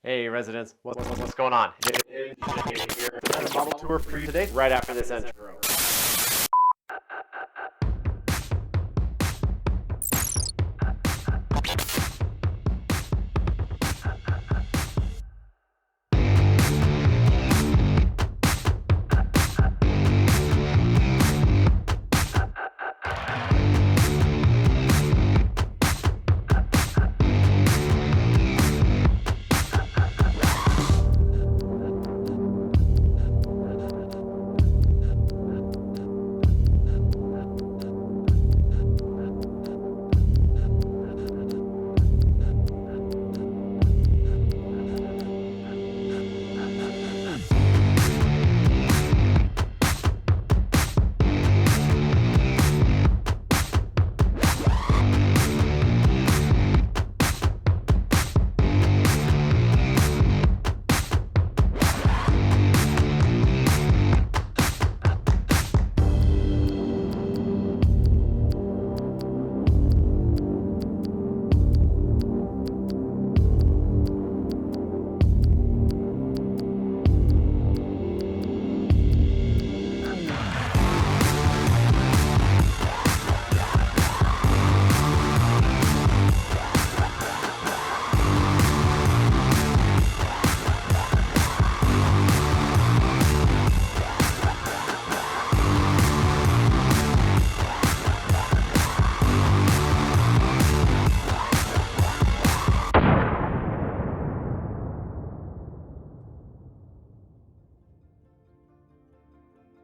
Hey residents, what's going on? Here, a model tour for you today, right after this intro.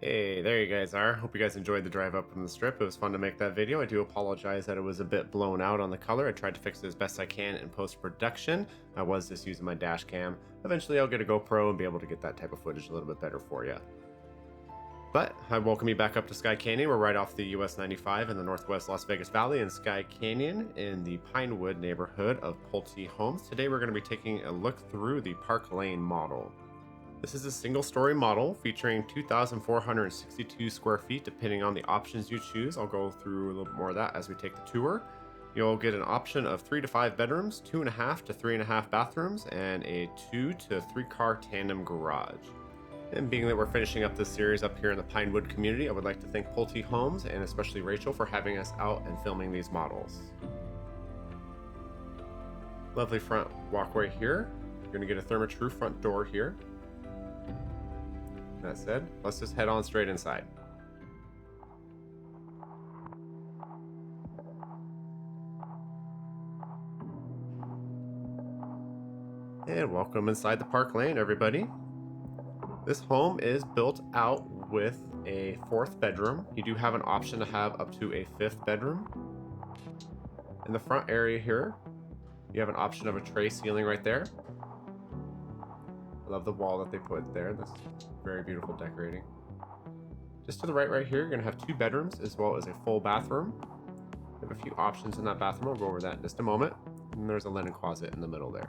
Hey, there you guys are. Hope you guys enjoyed the drive up from the strip. It was fun to make that video. I do apologize that it was a bit blown out on the color. I tried to fix it as best I can in post-production. I was just using my dash cam. Eventually I'll get a GoPro and be able to get that type of footage a little bit better for you. But I welcome you back up to Skye Canyon. We're right off the US 95 in the northwest Las Vegas Valley in Skye Canyon in the Pinewood neighborhood of Pulte homes. Today we're going to be taking a look through the Parklane model. This is a single-story model featuring 2,462 square feet depending on the options you choose. I'll go through a little bit more of that as we take the tour. You'll get an option of 3 to 5 bedrooms, 2.5 to 3.5 bathrooms, and a 2 to 3 car tandem garage. And being that we're finishing up this series up here in the Pinewood community, I would like to thank Pulte Homes and especially Rachel for having us out and filming these models. Lovely front walkway here. You're going to get a Therma-Tru front door here. That said, let's just head on straight inside. And welcome inside the Parklane, everybody. This home is built out with a 4th bedroom. You do have an option to have up to a 5th bedroom. In the front area here, you have an option of a tray ceiling right there. I love the wall that they put there. That's very beautiful decorating. Just to the right here, you're going to have 2 bedrooms as well as a full bathroom. We have a few options in that bathroom. I'll go over that in just a moment. And there's a linen closet in the middle there.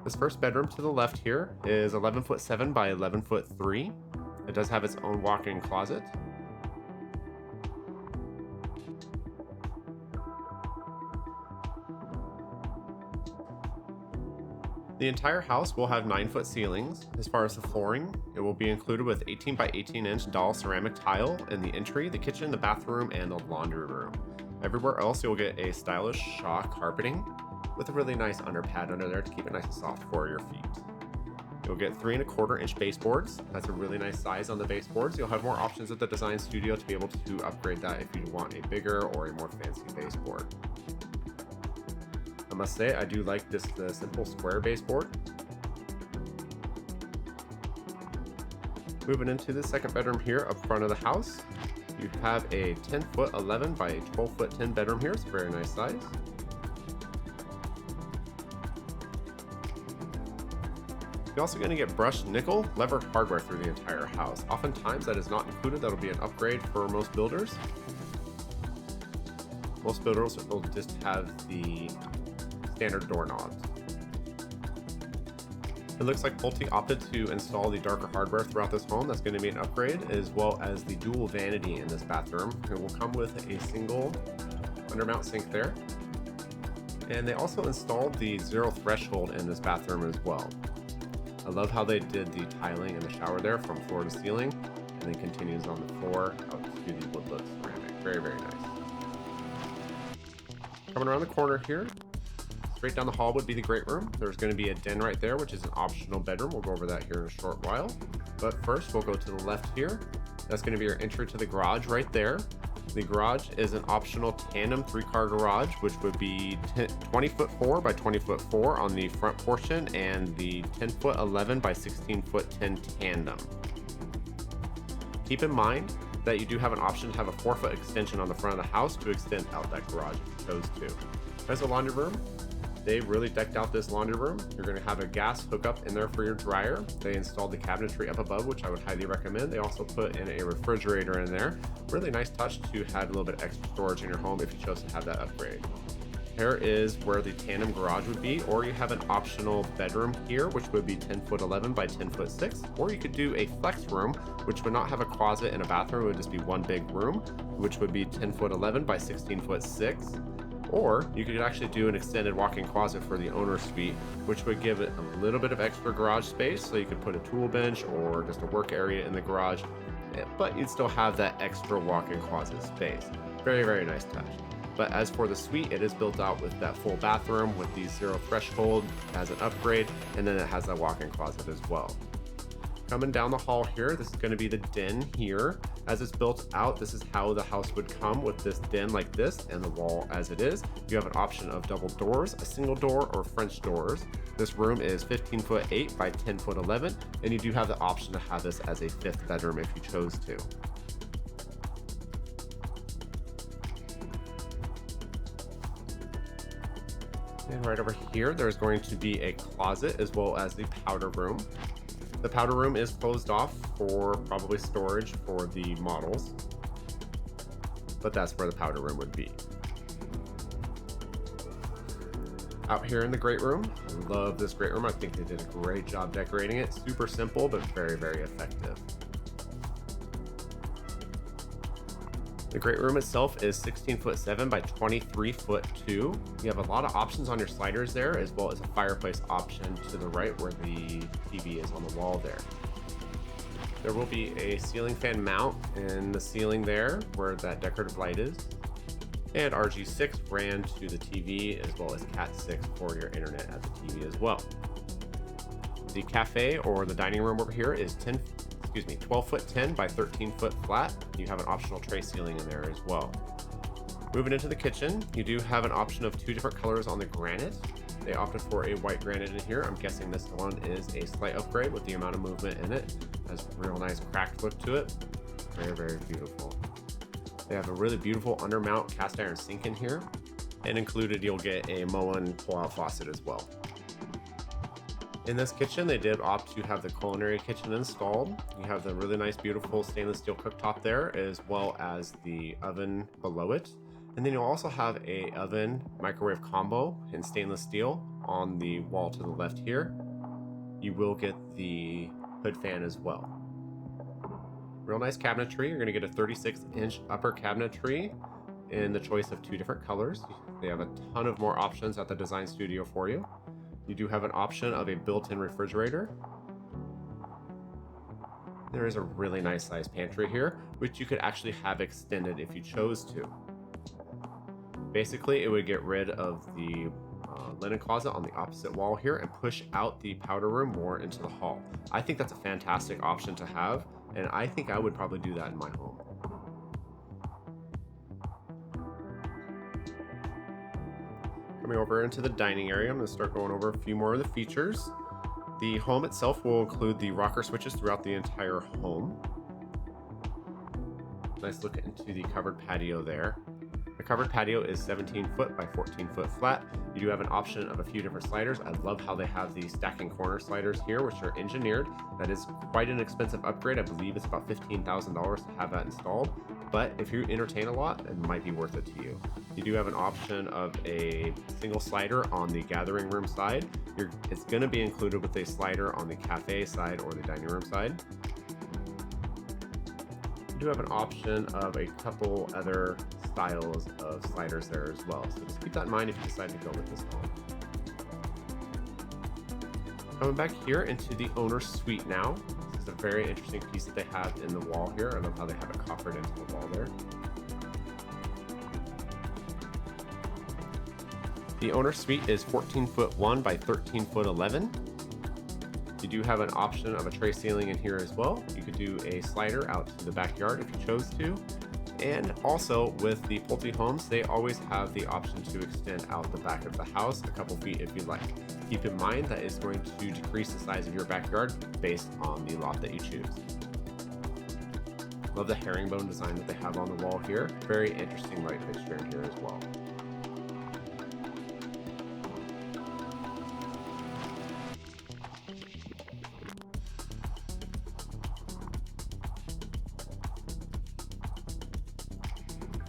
This first bedroom to the left here is 11'7" by 11'3". It does have its own walk-in closet. The entire house will have 9-foot ceilings. As far as the flooring, it will be included with 18 by 18 inch Dahl ceramic tile in the entry, the kitchen, the bathroom, and the laundry room. Everywhere else, you'll get a stylish Shaw carpeting with a really nice underpad under there to keep it nice and soft for your feet. You'll get 3¼ inch baseboards. That's a really nice size on the baseboards. You'll have more options at the design studio to be able to upgrade that if you want a bigger or a more fancy baseboard. I must say, I do like the simple square baseboard. Moving into the second bedroom here up front of the house, you have a 10'11" by 12'10" bedroom here. It's a very nice size. You're also going to get brushed nickel levered hardware through the entire house. Oftentimes that is not included. That'll be an upgrade for most builders. Most builders will just have the standard doorknobs. It looks like Pulte opted to install the darker hardware throughout this home. That's going to be an upgrade, as well as the dual vanity in this bathroom. It will come with a single undermount sink there, And they also installed the zero threshold in this bathroom as well. I love how they did the tiling in the shower there from floor to ceiling, and then continues on the floor out to the woodlook ceramic. Very, very nice. Coming around the corner here, straight down the hall would be the great room. There's going to be a den right there, which is an optional bedroom. We'll go over that here in a short while. But first, we'll go to the left here. That's going to be your entry to the garage right there. The garage is an optional tandem 3-car garage, which would be 20-foot 4 by 20-foot 4 on the front portion, and the 10-foot 11 by 16-foot 10 tandem. Keep in mind that you do have an option to have a 4-foot extension on the front of the house to extend out that garage if you chose to. There's a laundry room. They really decked out this laundry room. You're going to have a gas hookup in there for your dryer. They installed the cabinetry up above, which I would highly recommend. They also put in a refrigerator in there. Really nice touch to have a little bit extra storage in your home if you chose to have that upgrade. Here is where the tandem garage would be, or you have an optional bedroom here, which would be 10-foot 11 by 10-foot 6, or you could do a flex room, which would not have a closet and a bathroom. It would just be one big room, which would be 10-foot 11 by 16-foot 6. Or you could actually do an extended walk-in closet for the owner's suite, which would give it a little bit of extra garage space, so you could put a tool bench or just a work area in the garage, but you'd still have that extra walk-in closet space. Very, very nice touch. But as for the suite, it is built out with that full bathroom with the zero threshold as an upgrade, and then it has that walk-in closet as well. Coming down the hall here, this is going to be the den here. As it's built out, this is how the house would come, with this den like this and the wall as it is. You have an option of double doors, a single door, or French doors. This room is 15-foot 8 by 10-foot 11, and you do have the option to have this as a 5th bedroom if you chose to. And right over here, there's going to be a closet as well as the powder room. The powder room is closed off for probably storage for the models, but that's where the powder room would be. Out here in the great room, I love this great room. I think they did a great job decorating it. Super simple, but very, very effective. The great room itself is 16-foot 7 by 23-foot 2. You have a lot of options on your sliders there, as well as a fireplace option to the right where the TV is on the wall there. There will be a ceiling fan mount in the ceiling there where that decorative light is. And RG6 ran to the TV, as well as Cat6 for your internet at the TV as well. The cafe or the dining room over here is 12-foot 10 by 13-foot flat. You have an optional tray ceiling in there as well. Moving into the kitchen, you do have an option of 2 different colors on the granite. They opted for a white granite in here. I'm guessing this one is a slight upgrade with the amount of movement in it. Has a real nice cracked look to it. Very, very beautiful. They have a really beautiful undermount cast iron sink in here. And included, you'll get a Moen pull-out faucet as well. In this kitchen, they did opt to have the culinary kitchen installed. You have the really nice, beautiful stainless steel cooktop there, as well as the oven below it. And then you'll also have a oven microwave combo in stainless steel on the wall to the left here. You will get the hood fan as well. Real nice cabinetry. You're going to get a 36-inch upper cabinetry in the choice of 2 different colors. They have a ton of more options at the design studio for you. You do have an option of a built-in refrigerator. There is a really nice sized pantry here, which you could actually have extended if you chose to. Basically, it would get rid of the linen closet on the opposite wall here and push out the powder room more into the hall. I think that's a fantastic option to have, and I think I would probably do that in my home. Coming over into the dining area, I'm going to start going over a few more of the features. The home itself will include the rocker switches throughout the entire home. Nice look into the covered patio there. The covered patio is 17-foot by 14-foot flat. You do have an option of a few different sliders. I love how they have the stacking corner sliders here, which are engineered. That is quite an expensive upgrade. I believe it's about $15,000 to have that installed. But if you entertain a lot, it might be worth it to you. You do have an option of a single slider on the gathering room side. It's going to be included with a slider on the cafe side or the dining room side. do have an option of a couple other styles of sliders there as well. So just keep that in mind if you decide to go with this home. Coming back here into the owner's suite now. This is a very interesting piece that they have in the wall here. I love how they have it coffered into the wall there. The owner's suite is 14'1" by 13'11". You do have an option of a tray ceiling in here as well. You could do a slider out to the backyard if you chose to. And also with the Pulte homes, they always have the option to extend out the back of the house a couple feet if you like. Keep in mind that is going to decrease the size of your backyard based on the lot that you choose. Love the herringbone design that they have on the wall here. Very interesting light fixture in here as well.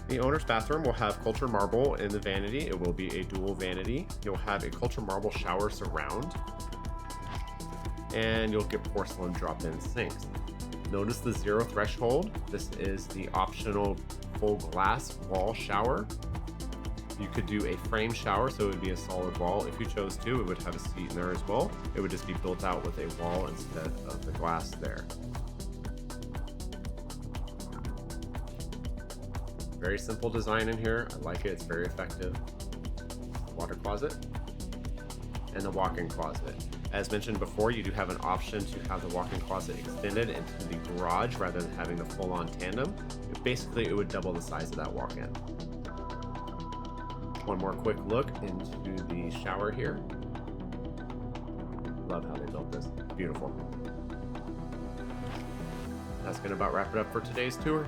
The owner's bathroom will have culture marble in the vanity. It will be a dual vanity. You'll have a culture marble shower surround, and you'll get porcelain drop-in sinks. Notice the zero threshold. This is the optional full glass wall shower. You could do a frame shower, so it would be a solid wall. If you chose to, it would have a seat in there as well. It would just be built out with a wall instead of the glass there. Very simple design in here. I like it. It's very effective. Water closet and the walk-in closet. As mentioned before, you do have an option to have the walk-in closet extended into the garage rather than having the full-on tandem. Basically, it would double the size of that walk-in. One more quick look into the shower here. Love how they built this. Beautiful. That's going to about wrap it up for today's tour.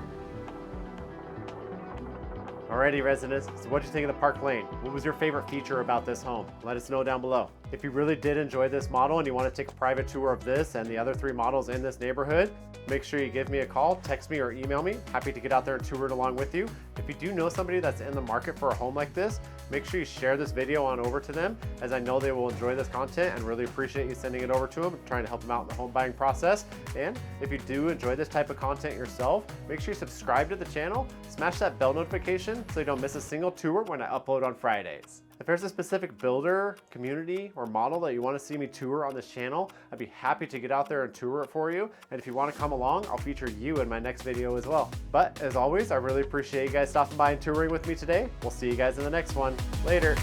Alrighty, residents, so what did you think of the Parklane? What was your favorite feature about this home? Let us know down below. If you really did enjoy this model and you want to take a private tour of this and the other 3 models in this neighborhood, make sure you give me a call, text me, or email me. Happy to get out there and tour it along with you. If you do know somebody that's in the market for a home like this, make sure you share this video on over to them, as I know they will enjoy this content and really appreciate you sending it over to them, trying to help them out in the home buying process. And if you do enjoy this type of content yourself, make sure you subscribe to the channel, smash that bell notification so you don't miss a single tour when I upload on Fridays. If there's a specific builder, community, or model that you want to see me tour on this channel, I'd be happy to get out there and tour it for you. And if you want to come along, I'll feature you in my next video as well. But as always, I really appreciate you guys stopping by and touring with me today. We'll see you guys in the next one. Later.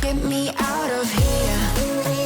Get me out of here.